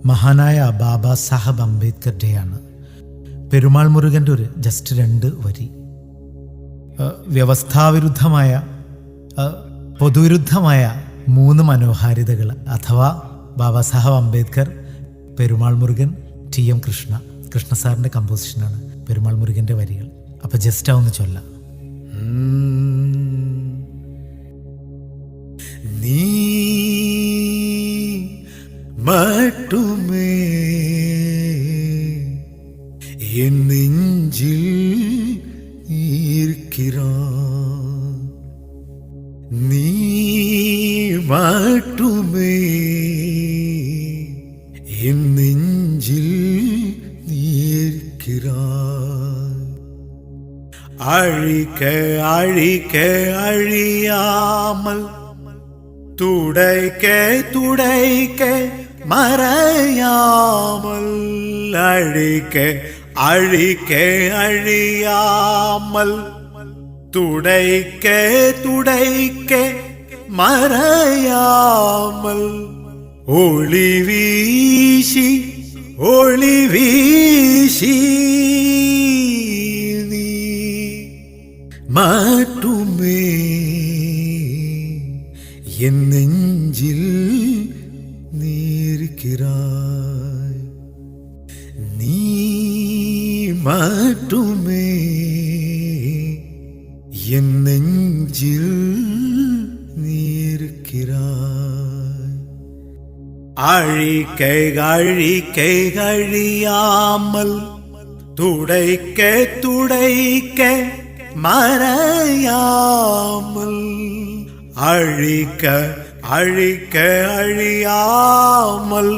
മഹാനായ ബാബാ സാഹബ് അംബേദ്കർ ഡേ ആണ്. പെരുമാൾ മുരുകൻ്റെ ഒരു ജസ്റ്റ് 2 വരി. വ്യവസ്ഥാവിരുദ്ധമായ പൊതുവിരുദ്ധമായ 3 മനോഹാരിതകൾ അഥവാ ബാബാ സാഹബ് അംബേദ്കർ, പെരുമാൾ മുരുകൻ, TM കൃഷ്ണ സാറിൻ്റെ കമ്പോസിഷനാണ് പെരുമാൾ മുരുകൻ്റെ വരികൾ. അപ്പം ജസ്റ്റ് ആവുന്ന ചൊല്ലാം. നീ மட்டுமே என் நெஞ்சில் இருக்கிறாய், நீ மட்டுமே என் நெஞ்சில் இருக்கிறாய். அழிக்க அழிக்க அழியாமல், துடைக்க துடைக்க மறையாமல், அழிக்க அழிக்க அழியாமல், துடைக்க துடைக்க மறையாமல், ஒளி வீசி ஒளி வீசி நீ மட்டுமே என் நெஞ்சில் இருக்கிறாய், நீ மட்டுமே என் நெஞ்சில் இருக்கிறாய். அழிக்க அழிக்க அழியாமல், துடைக்க துடைக்க மறையாமல், அழிக்க அழிக்க அழியாமல்,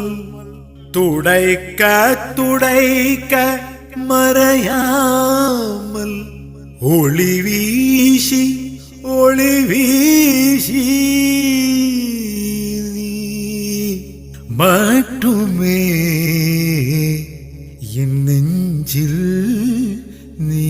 துடைக்க துடைக்க மறையாமல், ஒளி வீசி ஒளி வீசி மட்டுமே என் நெஞ்சில் நீ